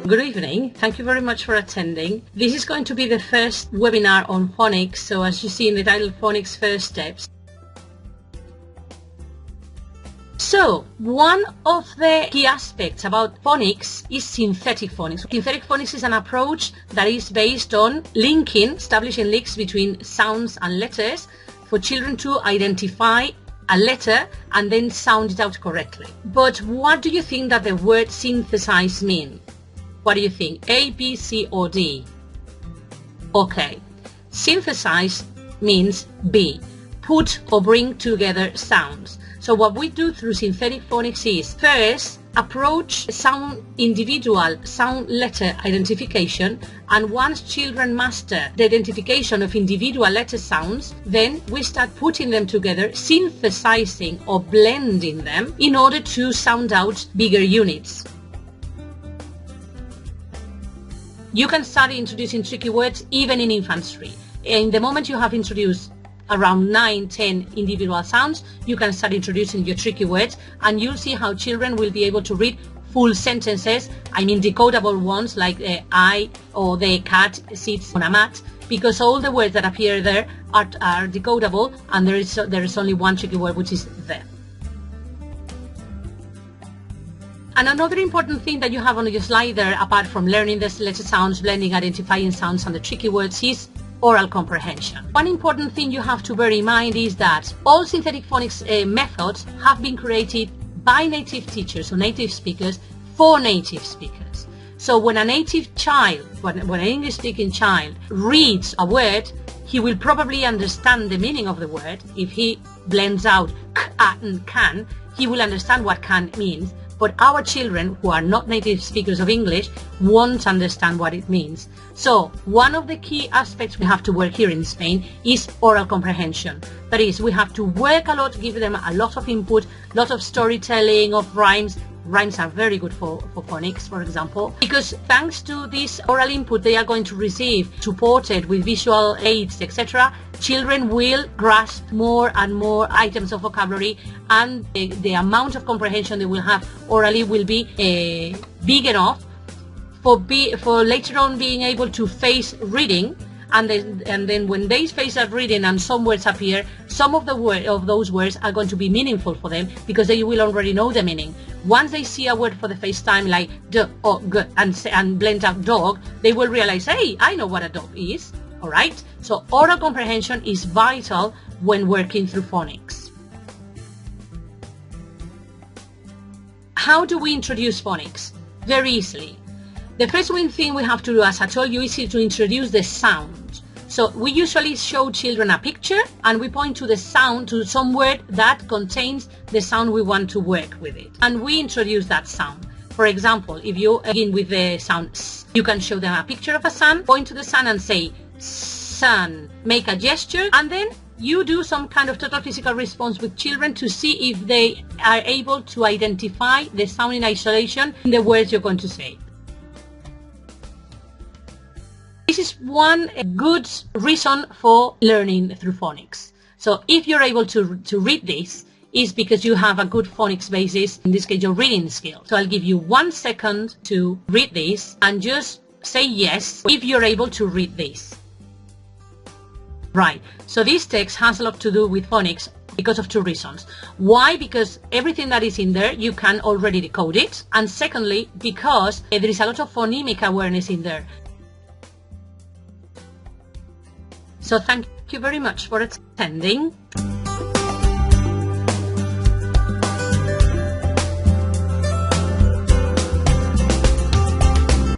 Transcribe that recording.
Good evening. Thank you very much for attending. This is going to be the first webinar on phonics. So as you see in the title, Phonics First Steps. So one of the key aspects about phonics is synthetic phonics. Synthetic phonics is an approach that is based on establishing links between sounds and letters for children to identify a letter and then sound it out correctly. But what do you think that the word synthesize mean? What do you think? A, B, C, or D? Okay. Synthesize means B. Put or bring together sounds. So what we do through synthetic phonics is first approach individual sound letter identification, and once children master the identification of individual letter sounds, then we start putting them together, synthesizing or blending them in order to sound out bigger units. You can start introducing tricky words even in infancy. In the moment you have introduced around 9-10 individual sounds, you can start introducing your tricky words, and you'll see how children will be able to read full sentences, I mean decodable ones like I or the cat sits on a mat, because all the words that appear there are decodable, and there is only one tricky word, which is the. And another important thing that you have on your slide there, apart from learning the letter sounds, blending, identifying sounds, and the tricky words, is oral comprehension. One important thing you have to bear in mind is that all synthetic phonics methods have been created by native teachers or native speakers for native speakers. So when a native child, when an English-speaking child reads a word, he will probably understand the meaning of the word. If he blends out k and can, he will understand what can means. But our children who are not native speakers of English won't understand what it means. So one of the key aspects we have to work here in Spain is oral comprehension. That is, we have to work a lot, give them a lot of input, a lot of storytelling, of rhymes. Rhymes are very good for phonics, for example, because thanks to this oral input they are going to receive, supported with visual aids, etc., children will grasp more and more items of vocabulary, and the amount of comprehension they will have orally will be big enough for later on being able to face reading. And then when they face that reading and some words appear, some of those words are going to be meaningful for them because they will already know the meaning. Once they see a word for the first time like d or g and blend out dog, they will realize, hey, I know what a dog is. All right? So oral comprehension is vital when working through phonics. How do we introduce phonics? Very easily. The first thing we have to do, as I told you, is to introduce the sound. So we usually show children a picture and we point to the sound, to some word that contains the sound we want to work with it. And we introduce that sound. For example, if you begin with the sound S, you can show them a picture of a sun, point to the sun and say, sun, make a gesture, and then you do some kind of total physical response with children to see if they are able to identify the sound in isolation in the words you're going to say. This is one good reason for learning through phonics. So if you're able to read this, is because you have a good phonics basis, in this case your reading skill. So I'll give you 1 second to read this and just say yes if you're able to read this. Right, so this text has a lot to do with phonics because of 2 reasons. Why? Because everything that is in there, you can already decode it. And secondly, because there is a lot of phonemic awareness in there. So thank you very much for attending.